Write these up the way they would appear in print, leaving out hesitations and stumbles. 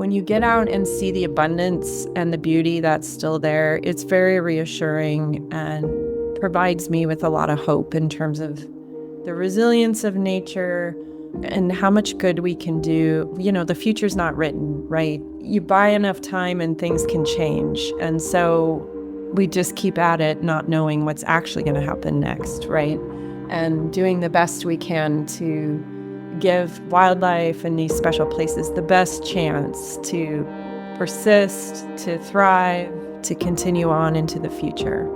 when you get out and see the abundance and the beauty that's still there, it's very reassuring and provides me with a lot of hope in terms of the resilience of nature and how much good we can do. You know, the future's not written, right? You buy enough time and things can change. And so we just keep at it, not knowing what's actually going to happen next, right? And doing the best we can to give wildlife in these special places the best chance to persist, to thrive, to continue on into the future.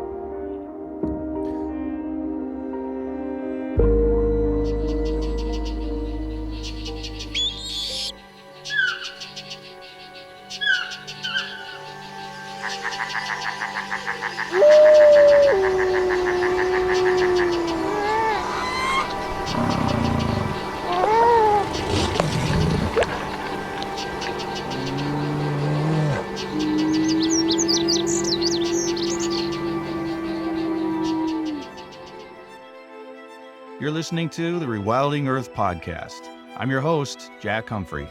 You're listening to the Rewilding Earth podcast. I'm your host, Jack Humphrey.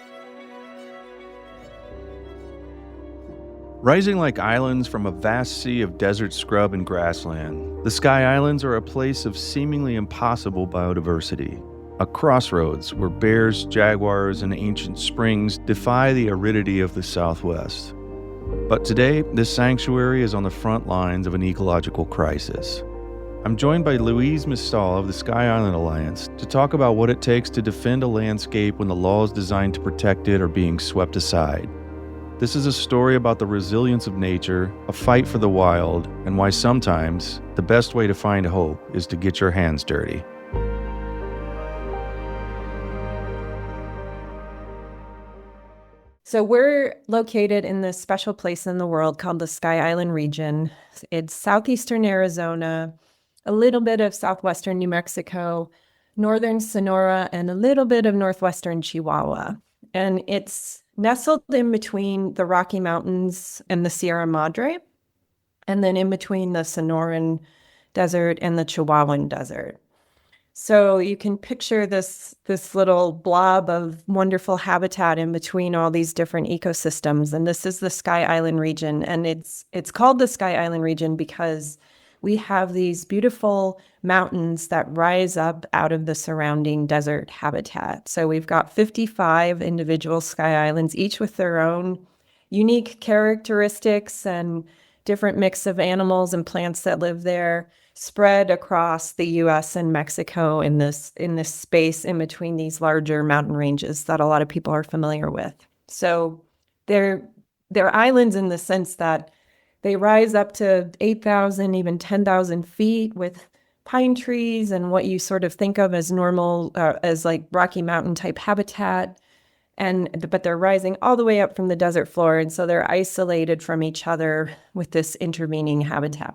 Rising like islands from a vast sea of desert scrub and grassland, the Sky Islands are a place of seemingly impossible biodiversity. A crossroads where bears, jaguars, and ancient springs defy the aridity of the Southwest. But today, this sanctuary is on the front lines of an ecological crisis. I'm joined by Louise Misztal of the Sky Island Alliance to talk about what it takes to defend a landscape when the laws designed to protect it are being swept aside. This is a story about the resilience of nature, a fight for the wild, and why sometimes the best way to find hope is to get your hands dirty. So we're located in this special place in the world called the Sky Island region. It's southeastern Arizona, a little bit of southwestern New Mexico, northern Sonora, and a little bit of northwestern Chihuahua. And it's nestled in between the Rocky Mountains and the Sierra Madre, and then in between the Sonoran Desert and the Chihuahuan Desert. So you can picture this little blob of wonderful habitat in between all these different ecosystems. And this is the Sky Island region. And it's called the Sky Island region because we have these beautiful mountains that rise up out of the surrounding desert habitat. So we've got 55 individual Sky Islands, each with their own unique characteristics and different mix of animals and plants that live there, spread across the U.S. and Mexico in this space in between these larger mountain ranges that a lot of people are familiar with. So they're islands in the sense that they rise up to 8,000, even 10,000 feet with pine trees and what you sort of think of as normal, as like Rocky Mountain type habitat. But they're rising all the way up from the desert floor. And so they're isolated from each other with this intervening habitat.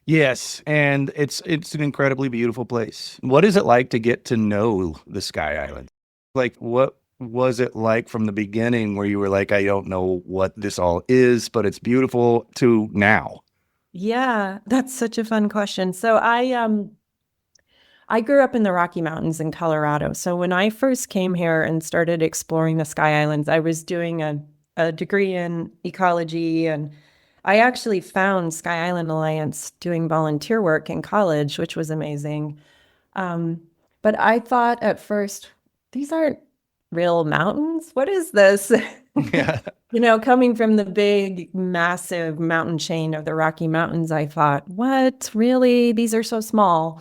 Yes, and it's an incredibly beautiful place. What is it like to get to know the Sky Island? Like, what was it like from the beginning where you were like, I don't know what this all is, but it's beautiful, to now? Yeah, that's such a fun question. So I grew up in the Rocky Mountains in Colorado. So when I first came here and started exploring the Sky Islands, I was doing a degree in ecology, and I actually found Sky Island Alliance doing volunteer work in college, which was amazing. But I thought at first, these aren't real mountains. What is this? Yeah. You know, coming from the big, massive mountain chain of the Rocky Mountains, I thought, what? Really? These are so small.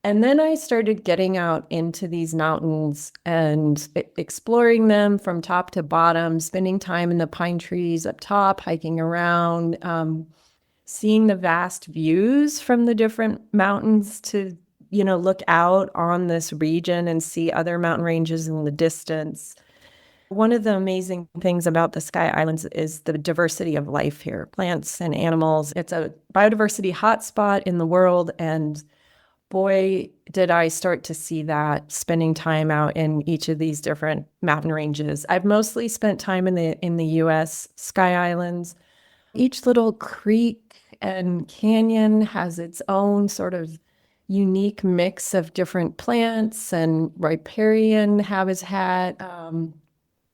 And then I started getting out into these mountains and exploring them from top to bottom, spending time in the pine trees up top, hiking around, seeing the vast views from the different mountains to, you know, look out on this region and see other mountain ranges in the distance. One of the amazing things about the Sky Islands is the diversity of life here, plants and animals. It's a biodiversity hotspot in the world, and boy, did I start to see that spending time out in each of these different mountain ranges. I've mostly spent time in the U.S. Sky Islands. Each little creek and canyon has its own sort of unique mix of different plants and riparian habitat.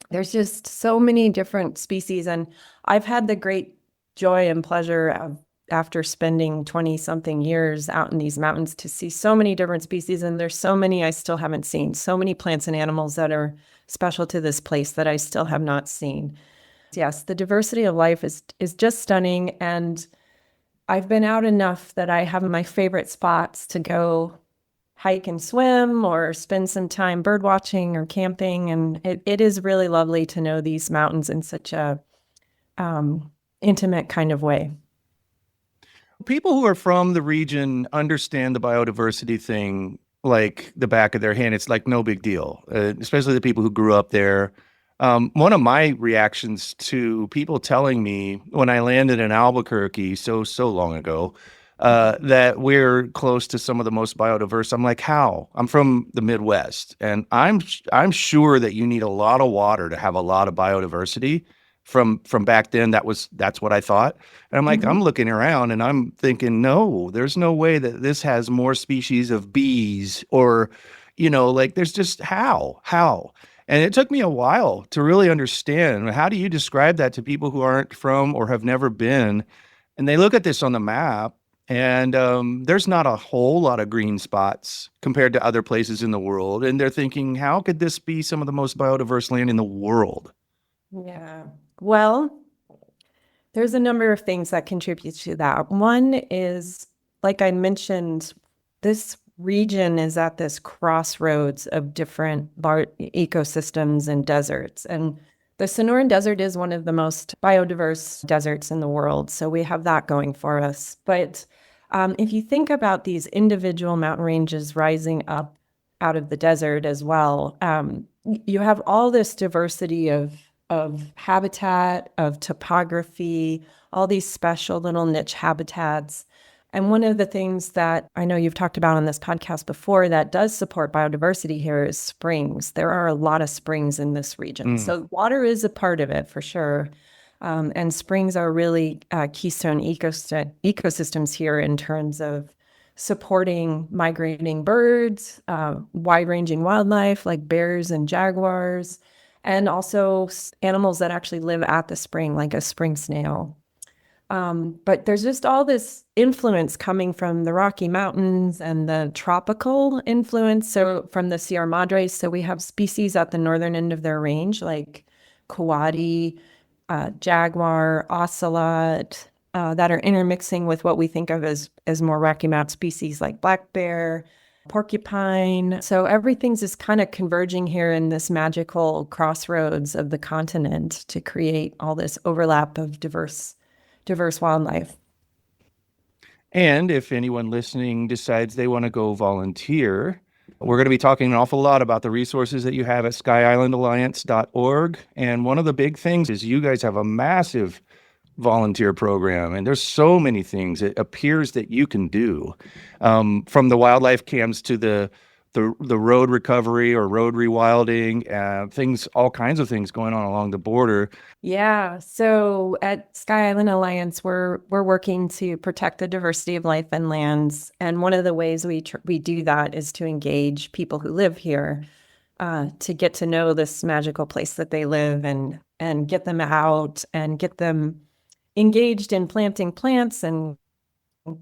There's just so many different species. And I've had the great joy and pleasure of, after spending 20 something years out in these mountains, to see so many different species. And there's so many I still haven't seen, so many plants and animals that are special to this place that I still have not seen. Yes, the diversity of life is just stunning. And I've been out enough that I have my favorite spots to go hike and swim or spend some time bird watching or camping. And it is really lovely to know these mountains in such a intimate kind of way. People who are from the region understand the biodiversity thing like the back of their hand. It's like no big deal, especially the people who grew up there. One of my reactions to people telling me when I landed in Albuquerque so long ago that we're close to some of the most biodiverse. I'm like, how? I'm from the Midwest, and I'm sure that you need a lot of water to have a lot of biodiversity. From back then, that's what I thought. And I'm like, I'm looking around and I'm thinking, no, there's no way that this has more species of bees or, like there's just how. And it took me a while to really understand. How do you describe that to people who aren't from or have never been? And they look at this on the map, and there's not a whole lot of green spots compared to other places in the world. And they're thinking, how could this be some of the most biodiverse land in the world? Yeah. Well, there's a number of things that contribute to that. One is, like I mentioned, this region is at this crossroads of different ecosystems and deserts. And the Sonoran Desert is one of the most biodiverse deserts in the world. So we have that going for us. But if you think about these individual mountain ranges rising up out of the desert as well, you have all this diversity of habitat, of topography, all these special little niche habitats. And one of the things that I know you've talked about on this podcast before that does support biodiversity here is springs. There are a lot of springs in this region. So water is a part of it for sure. And springs are really keystone ecosystems here in terms of supporting migrating birds, wide-ranging wildlife like bears and jaguars, and also animals that actually live at the spring, like a spring snail. But there's just all this influence coming from the Rocky Mountains and the tropical influence, so from the Sierra Madres. So we have species at the northern end of their range, like coati, jaguar, ocelot, that are intermixing with what we think of as more Rocky Mountain species like black bear, porcupine. So everything's just kind of converging here in this magical crossroads of the continent to create all this overlap of diverse wildlife. And if anyone listening decides they want to go volunteer, we're going to be talking an awful lot about the resources that you have at skyislandalliance.org. And one of the big things is you guys have a massive volunteer program, and there's so many things it appears that you can do, from the wildlife cams to the road recovery or road rewilding, things, all kinds of things going on along the border. Yeah. So at Sky Island Alliance, we're working to protect the diversity of life and lands. And one of the ways we do that is to engage people who live here, to get to know this magical place that they live and get them out and get them engaged in planting plants and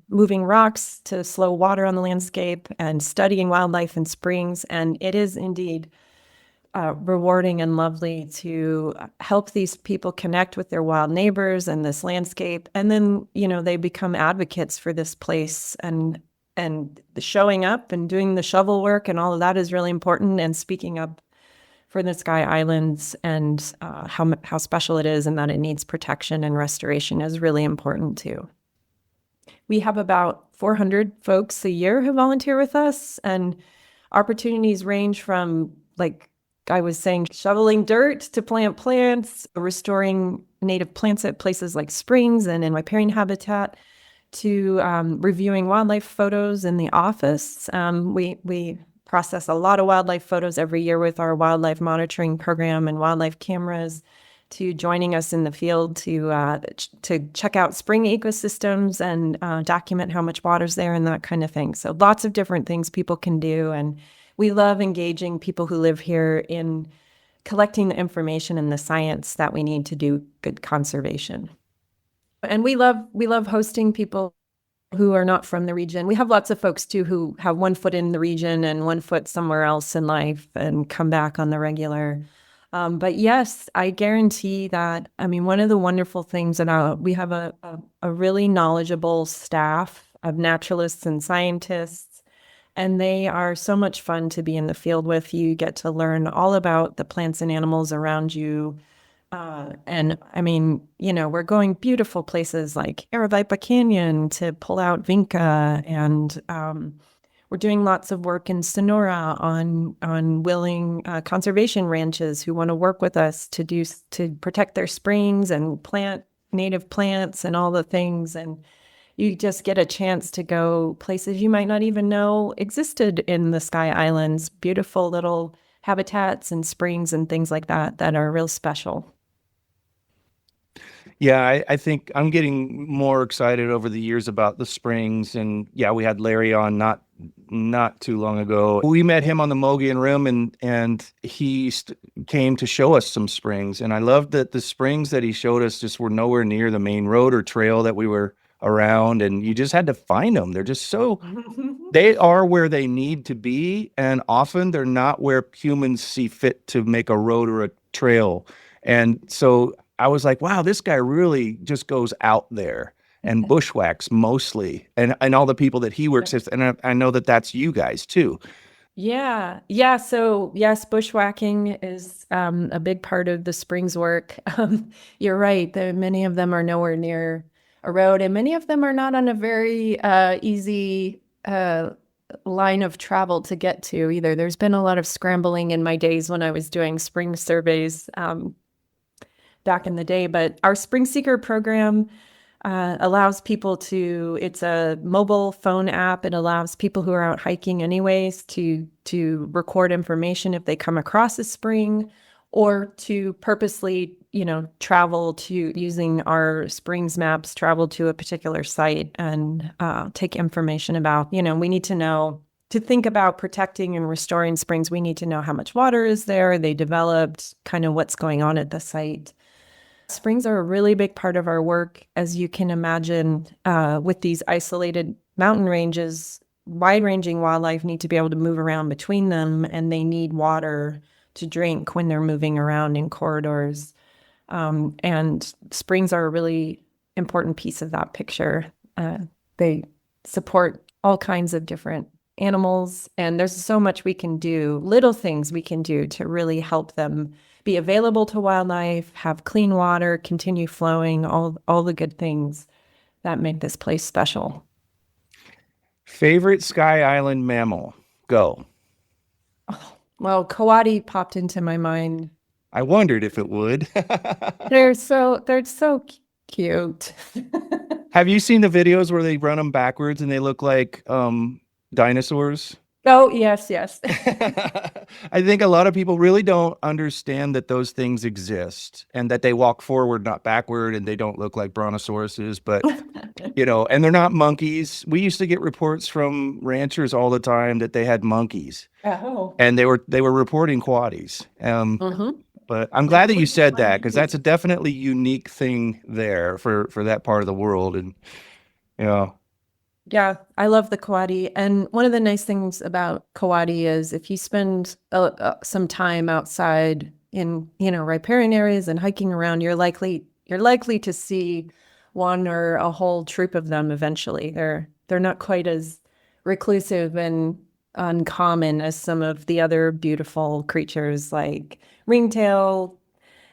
moving rocks to slow water on the landscape and studying wildlife and springs. And it is indeed rewarding and lovely to help these people connect with their wild neighbors and this landscape. And then, they become advocates for this place, and the showing up and doing the shovel work and all of that is really important, and speaking up for the Sky Islands and how special it is and that it needs protection and restoration is really important too. We have about 400 folks a year who volunteer with us, and opportunities range from, like I was saying, shoveling dirt to plant plants, restoring native plants at places like springs and in riparian habitat, to reviewing wildlife photos in the office. We process a lot of wildlife photos every year with our wildlife monitoring program and wildlife cameras, to joining us in the field to check out spring ecosystems and document how much water's there and that kind of thing. So lots of different things people can do. And we love engaging people who live here in collecting the information and the science that we need to do good conservation. And we love hosting people who are not from the region. We have lots of folks too who have one foot in the region and one foot somewhere else in life and come back on the regular. But yes, I guarantee that. I mean, one of the wonderful things about we have a really knowledgeable staff of naturalists and scientists, and they are so much fun to be in the field with. You get to learn all about the plants and animals around you. And I mean, we're going beautiful places like Aravaipa Canyon to pull out vinca, and we're doing lots of work in Sonora on willing conservation ranches who want to work with us to protect their springs and plant native plants and all the things. And you just get a chance to go places you might not even know existed in the Sky Islands, beautiful little habitats and springs and things like that are real special. Yeah, I think I'm getting more excited over the years about the springs. And yeah, we had Larry on not too long ago. We met him on the Mogollon Rim, and he came to show us some springs. And I loved that the springs that he showed us just were nowhere near the main road or trail that we were around, and you just had to find them. They're just they are where they need to be, and often they're not where humans see fit to make a road or a trail. And so I was like, wow, this guy really just goes out there and bushwhacks mostly, and all the people that he works with. And I know that that's you guys too. Yeah. So yes, bushwhacking is a big part of the Springs work. You're right. Many of them are nowhere near a road, and many of them are not on a very easy line of travel to get to either. There's been a lot of scrambling in my days when I was doing spring surveys back in the day. But our Spring Seeker program allows people it's a mobile phone app. It allows people who are out hiking anyways to record information if they come across a spring, or to purposely, travel to, using our springs maps, travel to a particular site and take information about, we need to know, to think about protecting and restoring springs, we need to know how much water is there, they developed, kind of what's going on at the site. Springs are a really big part of our work, as you can imagine. With these isolated mountain ranges, wide-ranging wildlife need to be able to move around between them, and they need water to drink when they're moving around in corridors. And springs are a really important piece of that picture. They support all kinds of different animals, and there's so much we can do, little things we can do to really help them be available to wildlife, have clean water, continue flowing, all the good things that make this place special. Favorite Sky Island mammal? Go. Oh, well, coati popped into my mind. I wondered if it would. They're so cute. Have you seen the videos where they run them backwards and they look like dinosaurs? Oh, yes. I think a lot of people really don't understand that those things exist, and that they walk forward, not backward, and they don't look like brontosauruses, but, and they're not monkeys. We used to get reports from ranchers all the time that they had monkeys. Oh. And they were reporting coatis. But I'm glad that you said that, because that's a definitely unique thing there for that part of the world. And, Yeah, I love the coati. And one of the nice things about coati is if you spend some time outside in, riparian areas and hiking around, you're likely to see one or a whole troop of them eventually. They're not quite as reclusive and uncommon as some of the other beautiful creatures like ringtail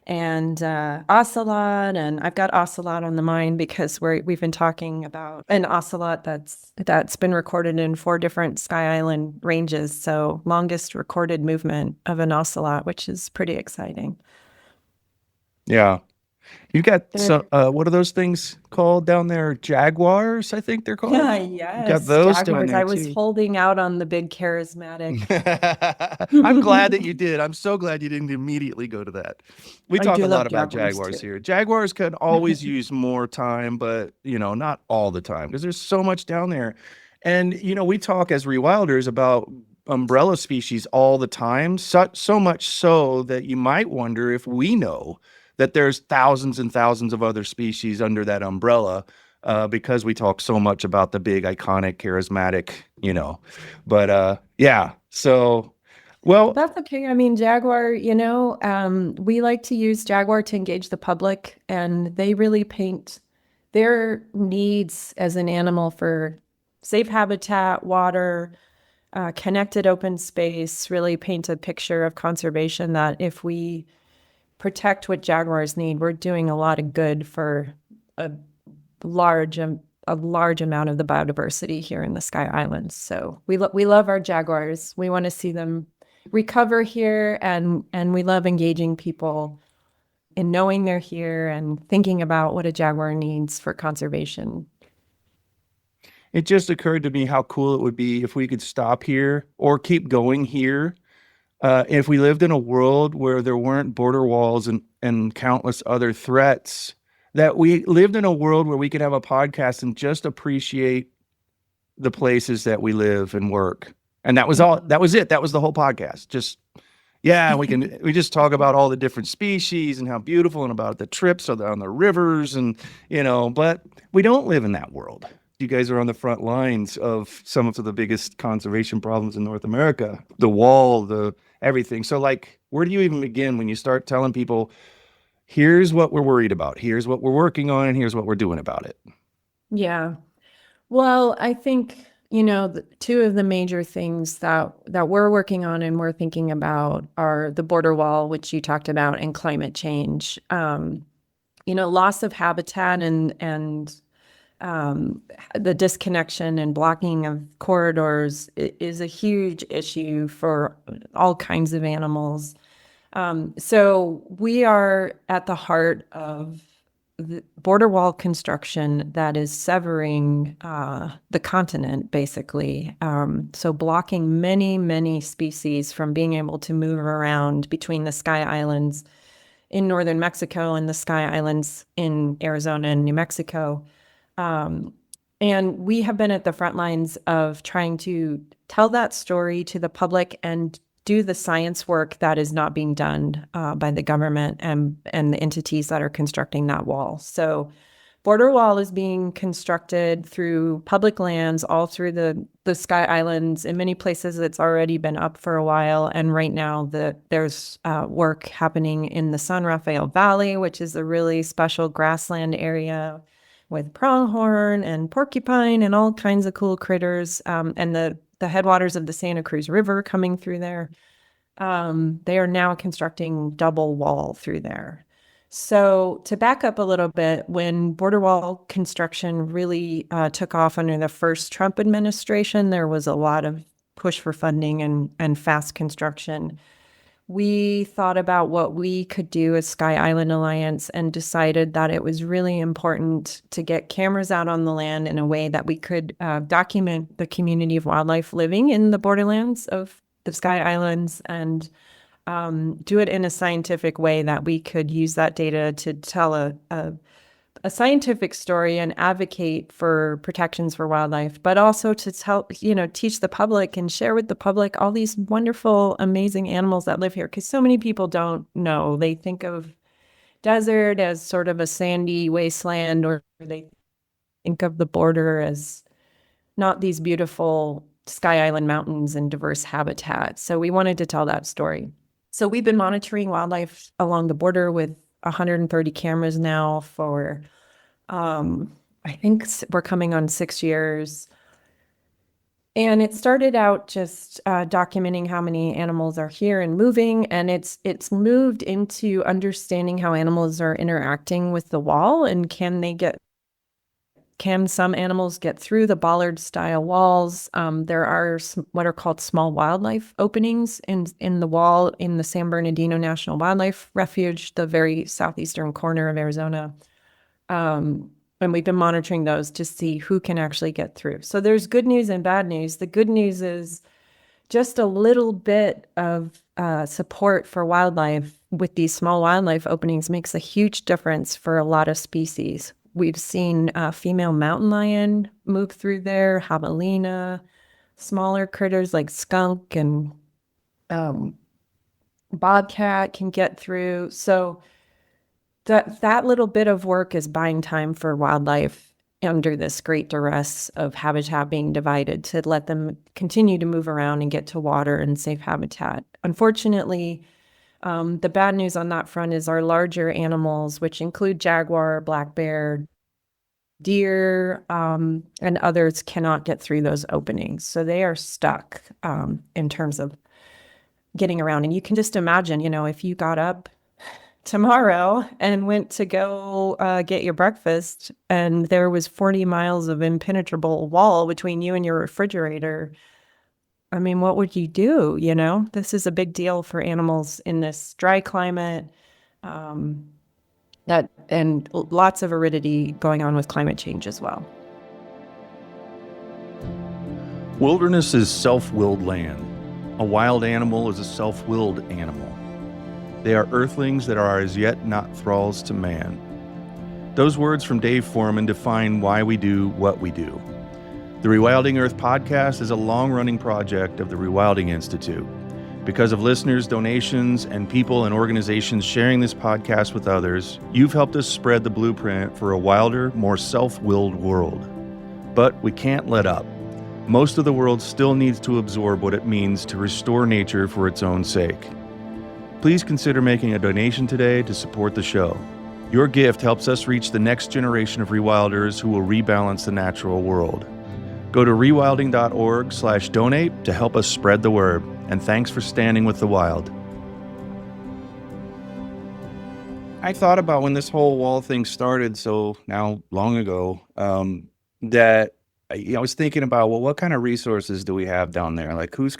and ocelot. And I've got ocelot on the mind because we've been talking about an ocelot that's been recorded in 4 different Sky Island ranges. So longest recorded movement of an ocelot, which is pretty exciting. Yeah. You got They're, some, what are those things called down there? Jaguars, I think they're called. yeah, You got yes, those down jaguars. there I was too. holding out on the big charismatic. I'm glad that you did. I'm so glad you didn't immediately go to that. We I talk do a lot love about jaguars Jaguars too. here. Jaguars could always use more time, but not all the time because there's so much down there. And we talk as rewilders about umbrella species all the time, so much so that you might wonder if we know that there's thousands and thousands of other species under that umbrella, because we talk so much about the big, iconic, charismatic. But yeah, so well, That's okay. I mean, Jaguar, we like to use Jaguar to engage the public, and they really paint their needs as an animal for safe habitat, water, connected open space, really paint a picture of conservation that if we protect what jaguars need, we're doing a lot of good for a large a large amount of the biodiversity here in the Sky Islands. So we love our jaguars. We want to see them recover here, and we love engaging people in knowing they're here and thinking about what a jaguar needs for conservation. it just occurred to me how cool it would be if we could stop here or keep going here. If we lived in a world where there weren't border walls and countless other threats, that we lived in a world where we could have a podcast and just appreciate the places that we live and work. And that was all, that was it. That was the whole podcast. Just, yeah, we just talk about all the different species and how beautiful and about the trips on the rivers but we don't live in that world. You guys are on the front lines of some of the biggest conservation problems in North America, the wall, the everything. So like, where do you even begin when you start telling people, here's what we're worried about, here's what we're working on, and here's what we're doing about it? Yeah. Well, I think, two of the major things that we're working on and we're thinking about are the border wall, which you talked about, and climate change. Loss of habitat and the disconnection and blocking of corridors is a huge issue for all kinds of animals. So we are at the heart of the border wall construction that is severing the continent, basically. So blocking many, many species from being able to move around between the Sky Islands in northern Mexico and the Sky Islands in Arizona and New Mexico. And we have been at the front lines of trying to tell that story to the public and do the science work that is not being done by the government and the entities that are constructing that wall. So border wall is being constructed through public lands all through the Sky Islands. In many places, it's already been up for a while. And right now, there's work happening in the San Rafael Valley, which is a really special grassland area with pronghorn and porcupine and all kinds of cool critters, and the headwaters of the Santa Cruz River coming through there. They are now constructing double wall through there. So to back up a little bit, when border wall construction really took off under the first Trump administration, there was a lot of push for funding and fast construction. We thought about what we could do as Sky Island Alliance and decided that it was really important to get cameras out on the land in a way that we could document the community of wildlife living in the borderlands of the Sky Islands and do it in a scientific way that we could use that data to tell a scientific story and advocate for protections for wildlife, but also to teach the public and share with the public all these wonderful, amazing animals that live here. Because so many people don't know. They think of desert as sort of a sandy wasteland, or they think of the border as not these beautiful Sky Island mountains and diverse habitat. So we wanted to tell that story. So we've been monitoring wildlife along the border with 130 cameras now for, I think we're coming on 6 years. And it started out just documenting how many animals are here and moving, and it's moved into understanding how animals are interacting with the wall and can they get can some animals get through the bollard-style walls? There are what are called small wildlife openings in the wall in the San Bernardino National Wildlife Refuge, the very southeastern corner of Arizona. And we've been monitoring those to see who can actually get through. So there's good news and bad news. The good news is just a little bit of support for wildlife with these small wildlife openings makes a huge difference for a lot of species. We've seen female mountain lion move through there, javelina, smaller critters like skunk and bobcat can get through. So that little bit of work is buying time for wildlife under this great duress of habitat being divided to let them continue to move around and get to water and safe habitat. Unfortunately, the bad news on that front is our larger animals, which include jaguar, black bear, deer, and others cannot get through those openings. So they are stuck in terms of getting around. And you can just imagine, if you got up tomorrow and went to go get your breakfast and there was 40 miles of impenetrable wall between you and your refrigerator, I mean, what would you do? This is a big deal for animals in this dry climate, and lots of aridity going on with climate change as well. Wilderness is self-willed land. A wild animal is a self-willed animal. They are earthlings that are as yet not thralls to man. Those words from Dave Foreman define why we do what we do. The Rewilding Earth podcast is a long-running project of the Rewilding Institute. Because of listeners, donations, and people and organizations sharing this podcast with others, you've helped us spread the blueprint for a wilder, more self-willed world. But we can't let up. Most of the world still needs to absorb what it means to restore nature for its own sake. Please consider making a donation today to support the show. Your gift helps us reach the next generation of rewilders who will rebalance the natural world. Go to rewilding.org/donate to help us spread the word. And thanks for standing with the wild. I thought about when this whole wall thing started so now long ago, that I was thinking about, well, what kind of resources do we have down there? Like, who's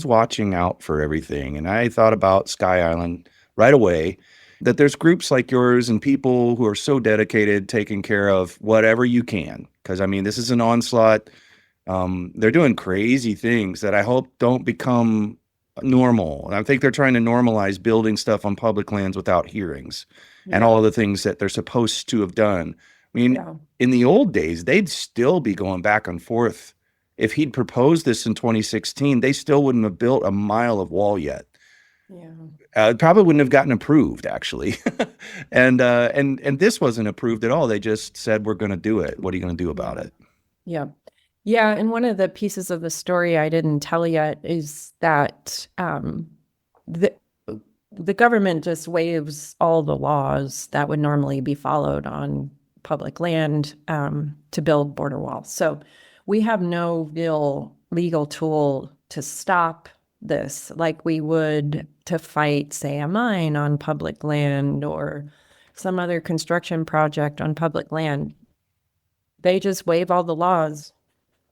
watching out for everything? And I thought about Sky Island right away, that there's groups like yours and people who are so dedicated, taking care of whatever you can. Because, I mean, this is an onslaught. They're doing crazy things that I hope don't become normal. And I think they're trying to normalize building stuff on public lands without hearings and all of the things that they're supposed to have done. I mean, in the old days, they'd still be going back and forth. If he'd proposed this in 2016, they still wouldn't have built a mile of wall yet. It probably wouldn't have gotten approved, actually. and this wasn't approved at all. They just said, we're going to do it. What are you going to do about it? Yeah. Yeah. And one of the pieces of the story I didn't tell yet is that the government just waives all the laws that would normally be followed on public land to build border walls. So we have no real legal tool to stop this like we would to fight, say, a mine on public land or some other construction project on public land. They just waive all the laws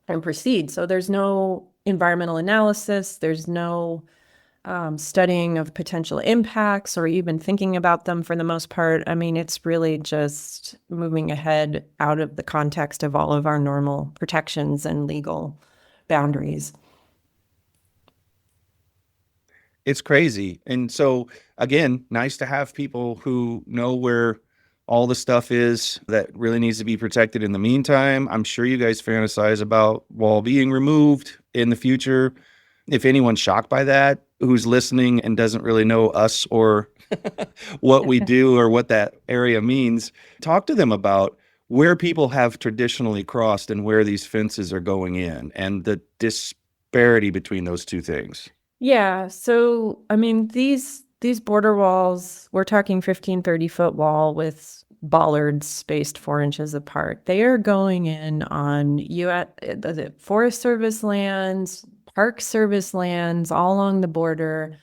and proceed. So there's no environmental analysis. There's no studying of potential impacts or even thinking about them for the most part. I mean, it's really just moving ahead out of the context of all of our normal protections and legal boundaries. It's crazy. And so, again, nice to have people who know where all the stuff is that really needs to be protected in the meantime. I'm sure you guys fantasize about wall being removed in the future. If anyone's shocked by that, who's listening and doesn't really know us or what we do or what that area means, talk to them about where people have traditionally crossed and where these fences are going in and the disparity between those two things. Yeah. So, I mean, these border walls, we're talking 15, 30-foot wall with bollards spaced 4 inches apart. They are going in on the Forest Service lands, Park Service lands, all along the border.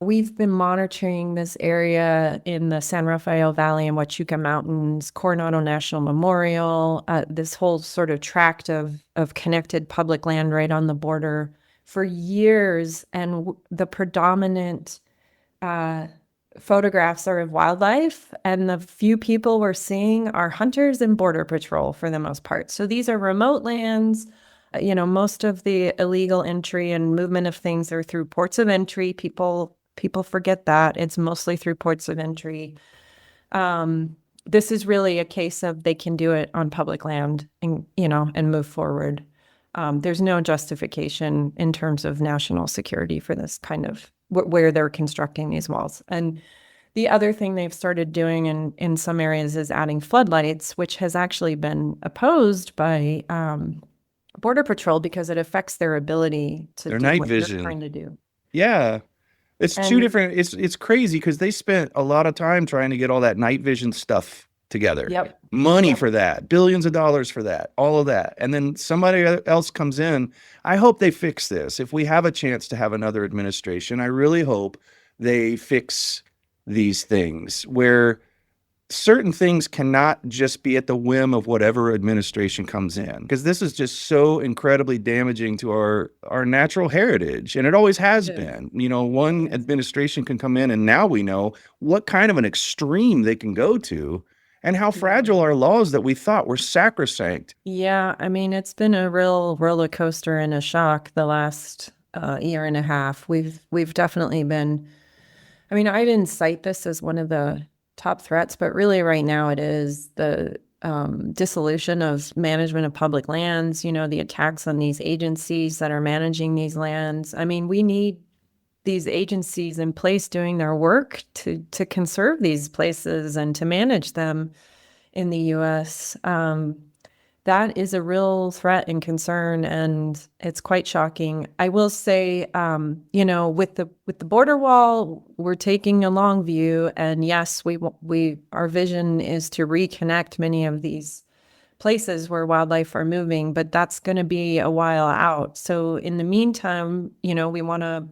We've been monitoring this area in the San Rafael Valley and Huachuca Mountains, Coronado National Memorial, this whole sort of tract of connected public land right on the border for years. And the predominant photographs are of wildlife, and the few people we're seeing are hunters and border patrol for the most part. So these are remote lands. Most of the illegal entry and movement of things are through ports of entry. People forget that it's mostly through ports of entry. This is really a case of they can do it on public land and move forward. There's no justification in terms of national security for this kind of where they're constructing these walls. And the other thing they've started doing in some areas is adding floodlights, which has actually been opposed by Border Patrol because it affects their ability to Their do night what vision. they're trying to do. Yeah. It's two And- different. It's crazy because they spent a lot of time trying to get all that night vision stuff together. Yep. Money for that, billions of dollars for that, all of that. And then somebody else comes in. I hope they fix this. If we have a chance to have another administration, I really hope they fix these things where certain things cannot just be at the whim of whatever administration comes in, because this is just so incredibly damaging to our natural heritage, and it always has been. One administration can come in and now we know what kind of an extreme they can go to and how fragile our laws that we thought were sacrosanct. Yeah, I mean, it's been a real roller coaster and a shock the last year and a half. We've definitely been. I mean, I didn't cite this as one of the top threats, but really right now it is the dissolution of management of public lands, the attacks on these agencies that are managing these lands. I mean, we need these agencies in place doing their work to conserve these places and to manage them in the U.S. That is a real threat and concern, and it's quite shocking. I will say, with the border wall, we're taking a long view, and yes, our vision is to reconnect many of these places where wildlife are moving, but that's going to be a while out. So in the meantime, we want to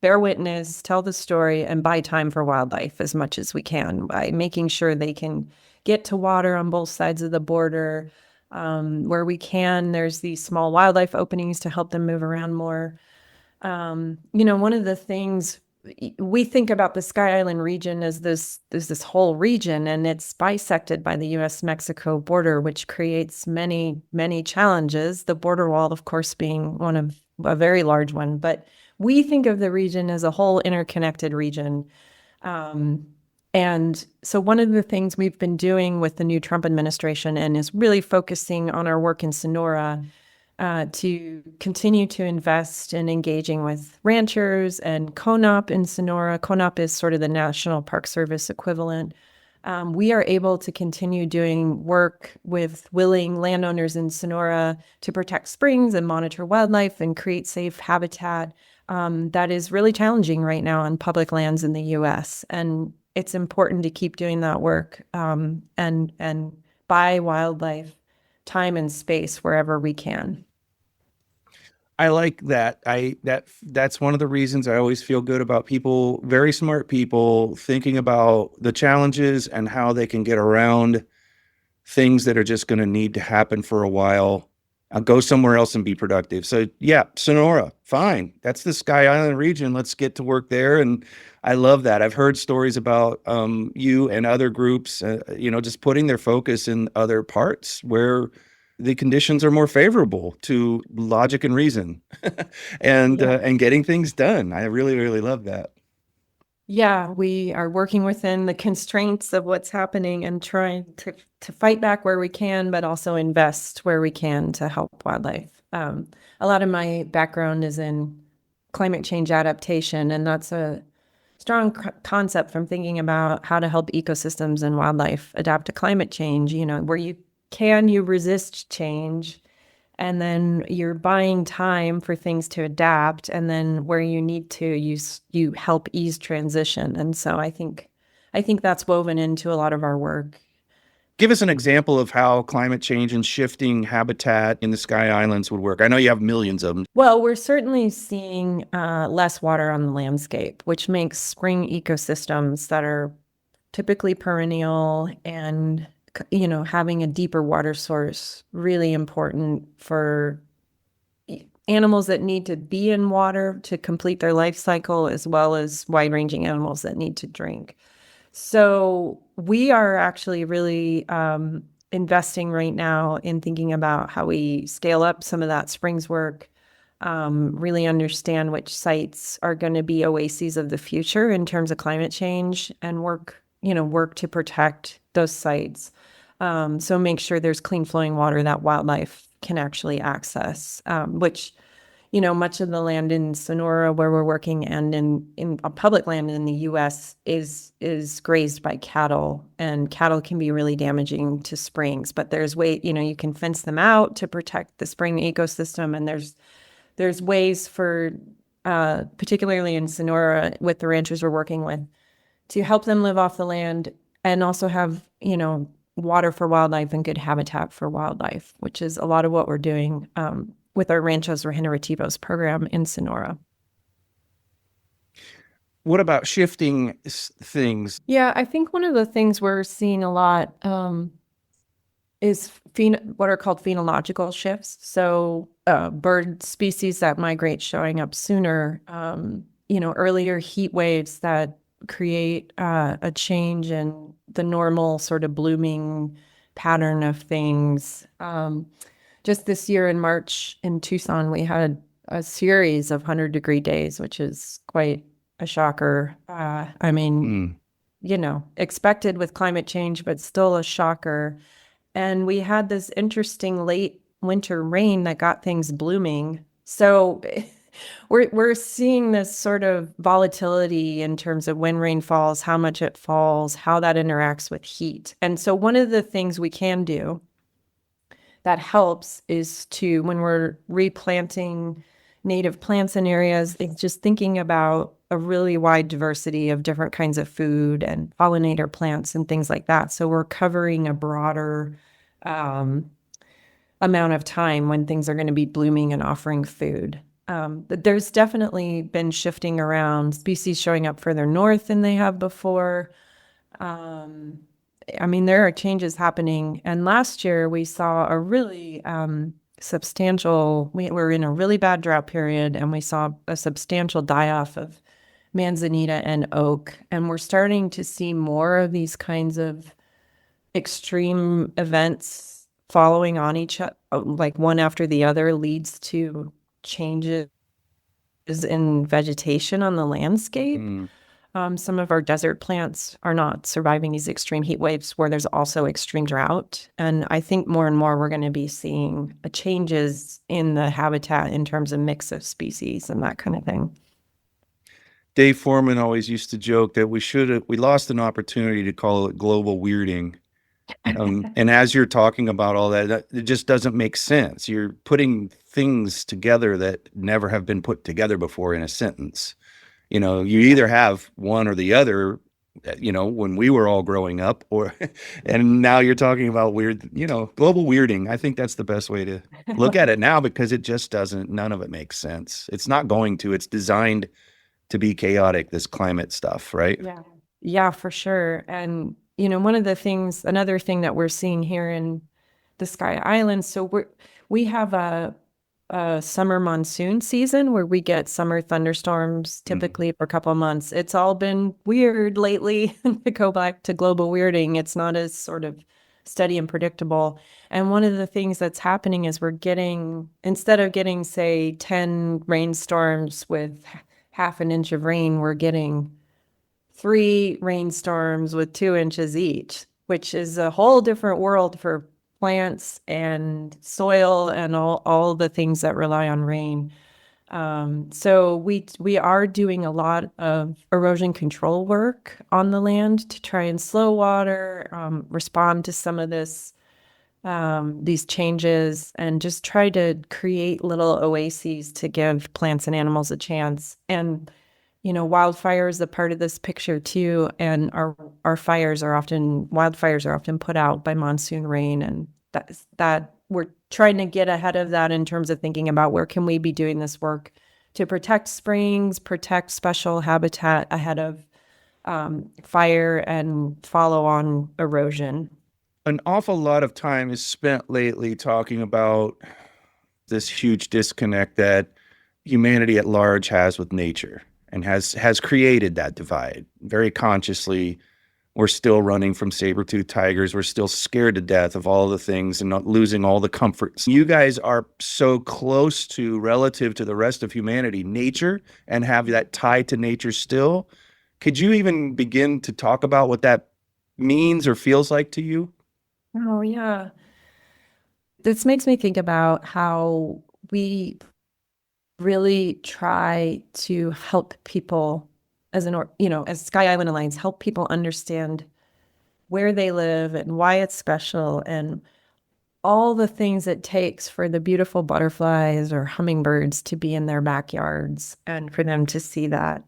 bear witness, tell the story, and buy time for wildlife as much as we can by making sure they can get to water on both sides of the border. Where we can, there's these small wildlife openings to help them move around more. One of the things we think about the Sky Island region as this whole region, and it's bisected by the U.S.-Mexico border, which creates many, many challenges. The border wall, of course, being one of a very large one, but we think of the region as a whole interconnected region. And so one of the things we've been doing with the new Trump administration and is really focusing on our work in Sonora to continue to invest in engaging with ranchers and CONOP in Sonora. CONOP is sort of the National Park Service equivalent. We are able to continue doing work with willing landowners in Sonora to protect springs and monitor wildlife and create safe habitat that is really challenging right now on public lands in the U.S. And it's important to keep doing that work and buy wildlife time and space wherever we can. I like that. That's one of the reasons I always feel good about people, very smart people, thinking about the challenges and how they can get around things that are just going to need to happen for a while. I'll go somewhere else and be productive. So yeah, Sonora, fine. That's the Sky Island region. Let's get to work there. And I love that. I've heard stories about you and other groups, just putting their focus in other parts where the conditions are more favorable to logic and reason and getting things done. I really, really love that. Yeah, we are working within the constraints of what's happening and trying to fight back where we can, but also invest where we can to help wildlife. A lot of my background is in climate change adaptation, and that's a strong concept from thinking about how to help ecosystems and wildlife adapt to climate change, where you resist change, and then you're buying time for things to adapt, and then where you need to, you help ease transition. And so I think that's woven into a lot of our work. Give us an example of how climate change and shifting habitat in the Sky Islands would work. I know you have millions of them. Well, we're certainly seeing less water on the landscape, which makes spring ecosystems that are typically perennial and, having a deeper water source really important for animals that need to be in water to complete their life cycle, as well as wide-ranging animals that need to drink. So we are actually really investing right now in thinking about how we scale up some of that springs work, really understand which sites are going to be oases of the future in terms of climate change, and work to protect those sites. So make sure there's clean flowing water that wildlife can actually access, which, much of the land in Sonora where we're working and in public land in the US is grazed by cattle, and cattle can be really damaging to springs. But there's you can fence them out to protect the spring ecosystem, and there's ways for, particularly in Sonora with the ranchers we're working with, to help them live off the land and also have, water for wildlife and good habitat for wildlife, which is a lot of what we're doing with our Ranchos Regenerativos program in Sonora. What about shifting things? Yeah, I think one of the things we're seeing a lot is what are called phenological shifts. So bird species that migrate showing up sooner, earlier heat waves that create a change in the normal sort of blooming pattern of things. Just this year in March in Tucson, we had a series of 100-degree days, which is quite a shocker. Expected with climate change, but still a shocker. And we had this interesting late winter rain that got things blooming. So we're seeing this sort of volatility in terms of when rain falls, how much it falls, how that interacts with heat. And so one of the things we can do that helps is to, when we're replanting native plants in areas, it's just thinking about a really wide diversity of different kinds of food and pollinator plants and things like that. So we're covering a broader amount of time when things are going to be blooming and offering food. But there's definitely been shifting around, species showing up further north than they have before. There are changes happening. And last year we saw a really we were in a really bad drought period, and we saw a substantial die-off of manzanita and oak. And we're starting to see more of these kinds of extreme events following on each other, like one after the other, leads to changes in vegetation on the landscape. Some of our desert plants are not surviving these extreme heat waves where there's also extreme drought. And I think more and more we're going to be seeing changes in the habitat in terms of mix of species and that kind of thing. Dave Foreman always used to joke that we lost an opportunity to call it global weirding. And as you're talking about all that, it just doesn't make sense. You're putting things together that never have been put together before in a sentence. You either have one or the other, when we were all growing up, and now you're talking about global weirding. I think that's the best way to look at it now, because it just none of it makes sense. It's not going to. It's designed to be chaotic, this climate stuff, right? Yeah, for sure. And another thing that we're seeing here in the Sky Islands, so we have a summer monsoon season where we get summer thunderstorms typically for a couple of months. It's all been weird lately. To go back to global weirding, it's not as sort of steady and predictable. And one of the things that's happening is instead of getting, say, 10 rainstorms with half an inch of rain, we're getting 3 rainstorms with 2 inches each, which is a whole different world for plants and soil and all the things that rely on rain. So we are doing a lot of erosion control work on the land to try and slow water, respond to some of these changes, and just try to create little oases to give plants and animals a chance. And Wildfire is a part of this picture too, and our wildfires are often put out by monsoon rain, and that we're trying to get ahead of that in terms of thinking about where can we be doing this work to protect springs, protect special habitat ahead of fire and follow on erosion. An awful lot of time is spent lately talking about this huge disconnect that humanity at large has with nature and has created that divide very consciously. We're still running from saber-toothed tigers. We're still scared to death of all the things and not losing all the comforts. You guys are so close to, relative to the rest of humanity, nature, and have that tie to nature still. Could you even begin to talk about what that means or feels like to you? Oh, yeah. This makes me think about how we really try to help people as Sky Island Alliance, help people understand where they live and why it's special and all the things it takes for the beautiful butterflies or hummingbirds to be in their backyards and for them to see that.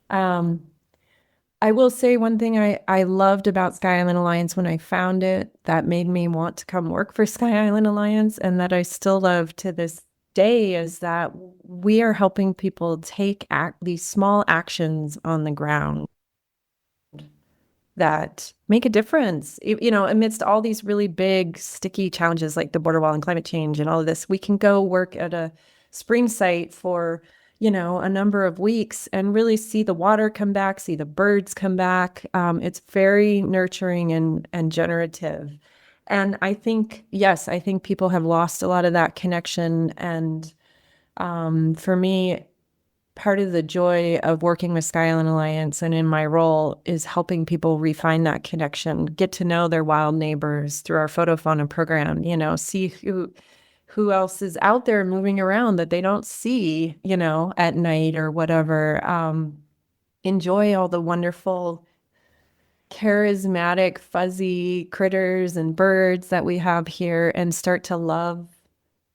I will say one thing I loved about Sky Island Alliance when I found it that made me want to come work for Sky Island Alliance, and that I still love to this day, is that we are helping people take these small actions on the ground that make a difference. Amidst all these really big, sticky challenges like the border wall and climate change and all of this, we can go work at a spring site for a number of weeks and really see the water come back, see the birds come back. It's very nurturing and generative. And I think people have lost a lot of that connection. And for me, part of the joy of working with Sky Island Alliance and in my role is helping people refine that connection, get to know their wild neighbors through our photofauna program, see who else is out there moving around that they don't see, at night or whatever. Enjoy all the wonderful, charismatic, fuzzy critters and birds that we have here and start to love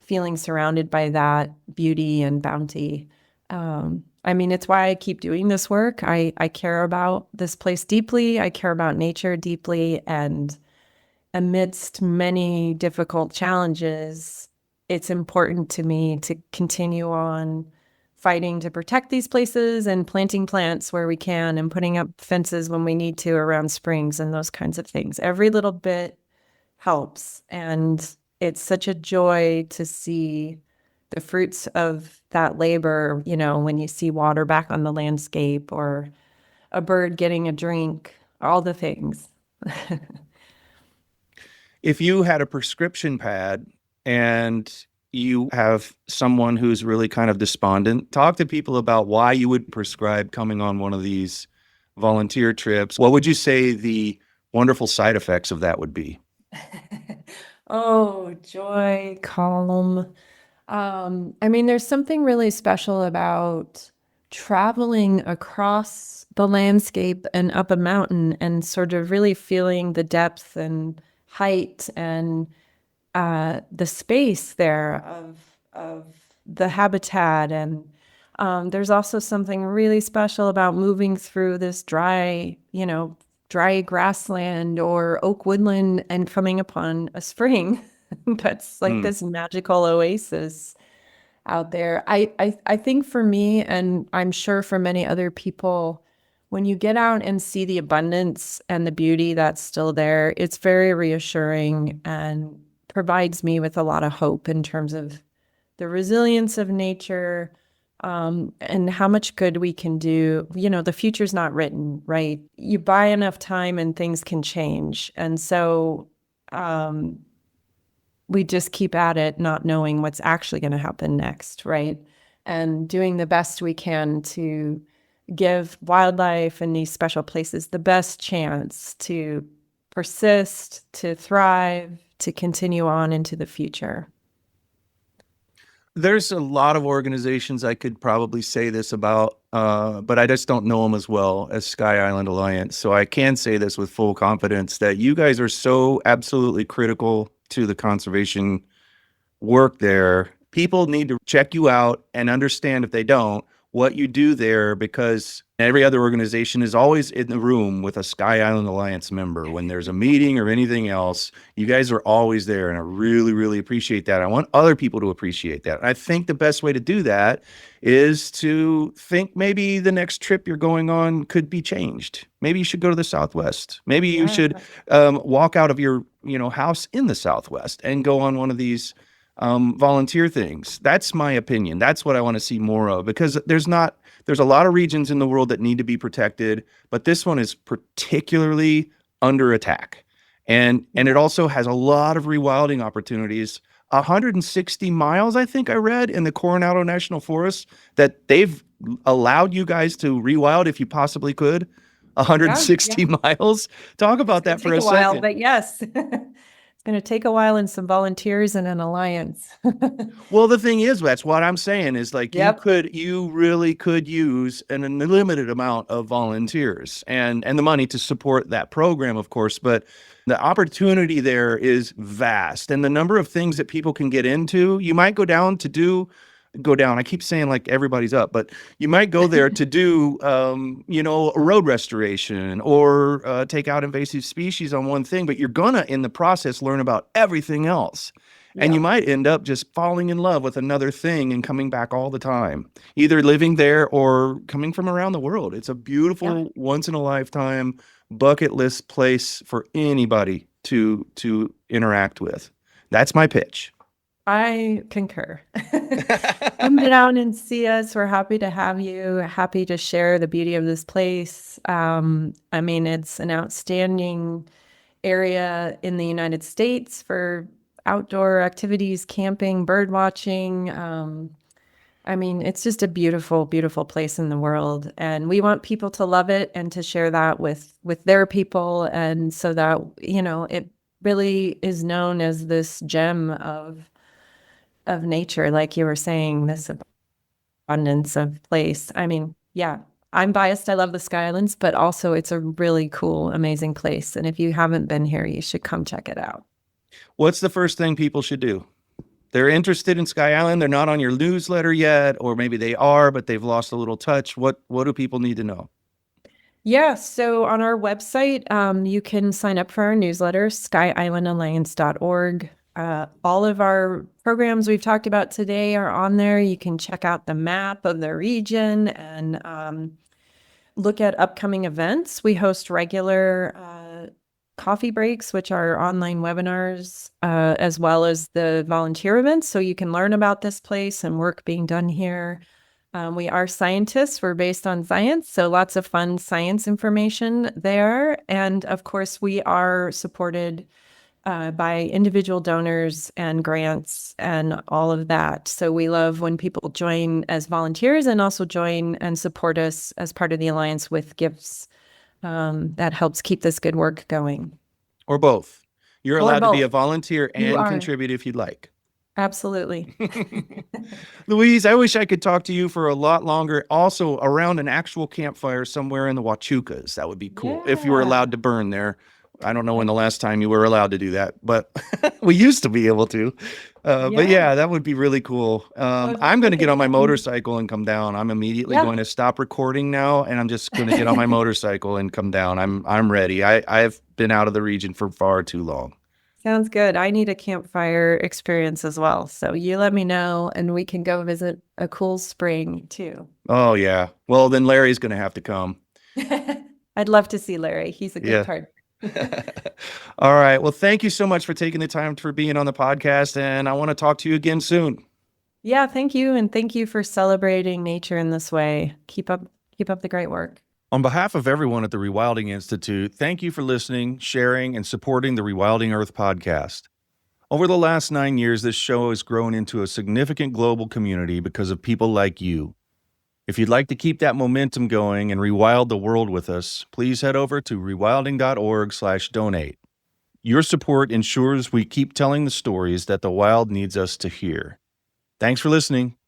feeling surrounded by that beauty and bounty. It's why I keep doing this work. I care about this place deeply. I care about nature deeply. And amidst many difficult challenges, it's important to me to continue on fighting to protect these places and planting plants where we can and putting up fences when we need to around springs and those kinds of things. Every little bit helps. And it's such a joy to see the fruits of that labor, when you see water back on the landscape or a bird getting a drink, all the things. If you had a prescription pad and you have someone who's really kind of despondent, talk to people about why you would prescribe coming on one of these volunteer trips. What would you say the wonderful side effects of that would be? Oh, joy, calm. There's something really special about traveling across the landscape and up a mountain and sort of really feeling the depth and height and the space there of the habitat. And there's also something really special about moving through this dry grassland or oak woodland and coming upon a spring that's like this magical oasis out there. I think for me, and I'm sure for many other people, when you get out and see the abundance and the beauty that's still there, it's very reassuring and provides me with a lot of hope in terms of the resilience of nature, and how much good we can do. The future's not written, right? You buy enough time and things can change. And so we just keep at it, not knowing what's actually going to happen next, right? And doing the best we can to give wildlife in these special places the best chance to persist, to thrive, to continue on into the future. There's a lot of organizations I could probably say this about, but I just don't know them as well as Sky Island Alliance. So I can say this with full confidence that you guys are so absolutely critical to the conservation work there. People need to check you out and understand, if they don't, what you do there, because every other organization is always in the room with a Sky Island Alliance member. When there's a meeting or anything else, you guys are always there. And I really, really appreciate that. I want other people to appreciate that. And I think the best way to do that is to think maybe the next trip you're going on could be changed. Maybe you should go to the Southwest. Maybe you should walk out of your house in the Southwest and go on one of these volunteer things. That's my opinion. That's what I want to see more of, because there's a lot of regions in the world that need to be protected, but this one is particularly under attack. And it also has a lot of rewilding opportunities. 160 miles, I think I read, in the Coronado National Forest that they've allowed you guys to rewild if you possibly could. 160 miles. Talk about that for a second. But yes. It's going to take a while and some volunteers and an alliance. Well, the thing is, that's what I'm saying is like you really could use an unlimited amount of volunteers and the money to support that program, of course. But the opportunity there is vast, and the number of things that people can get into. You might go down. I keep saying like everybody's up, but you might go there to do, road restoration or take out invasive species on one thing, but you're gonna, in the process, learn about everything else. Yeah. And you might end up just falling in love with another thing and coming back all the time, either living there or coming from around the world. It's a beautiful, once in a lifetime bucket list place for anybody to interact with. That's my pitch. I concur. Come down and see us. We're happy to have you, happy to share the beauty of this place. It's an outstanding area in the United States for outdoor activities, camping, bird watching. It's just a beautiful, beautiful place in the world. And we want people to love it and to share that with their people. And so that, it really is known as this gem of nature, like you were saying, this abundance of place. I'm biased. I love the Sky Islands, but also it's a really cool, amazing place. And if you haven't been here, you should come check it out. What's the first thing people should do? They're interested in Sky Island. They're not on your newsletter yet, or maybe they are, but they've lost a little touch. What do people need to know? Yeah, so on our website, you can sign up for our newsletter, skyislandalliance.org. All of our programs we've talked about today are on there. You can check out the map of the region and look at upcoming events. We host regular coffee breaks, which are online webinars, as well as the volunteer events. So you can learn about this place and work being done here. We are scientists. We're based on science, so lots of fun science information there. And of course, we are supported by individual donors and grants and all of that. So we love when people join as volunteers and also join and support us as part of the Alliance with gifts. That helps keep this good work going. Or both. You're allowed to be a volunteer and contribute if you'd like. Absolutely. Louise, I wish I could talk to you for a lot longer. Also around an actual campfire somewhere in the Huachucas. That would be cool if you were allowed to burn there. I don't know when the last time you were allowed to do that, but we used to be able to. But yeah, that would be really cool. I'm going to get on my motorcycle and come down. I'm immediately going to stop recording now, and I'm just going to get on my motorcycle and come down. I'm ready. I've been out of the region for far too long. Sounds good. I need a campfire experience as well. So you let me know, and we can go visit a cool spring too. Oh, yeah. Well, then Larry's going to have to come. I'd love to see Larry. He's a good partner. All right. Well, thank you so much for taking the time for being on the podcast, and I want to talk to you again soon. Yeah, thank you, and thank you for celebrating nature in this way. Keep up the great work. On behalf of everyone at the Rewilding Institute, thank you for listening, sharing, and supporting the Rewilding Earth podcast. Over the last 9 years, this show has grown into a significant global community because of people like you. If you'd like to keep that momentum going and rewild the world with us, please head over to rewilding.org/donate. Your support ensures we keep telling the stories that the wild needs us to hear. Thanks for listening.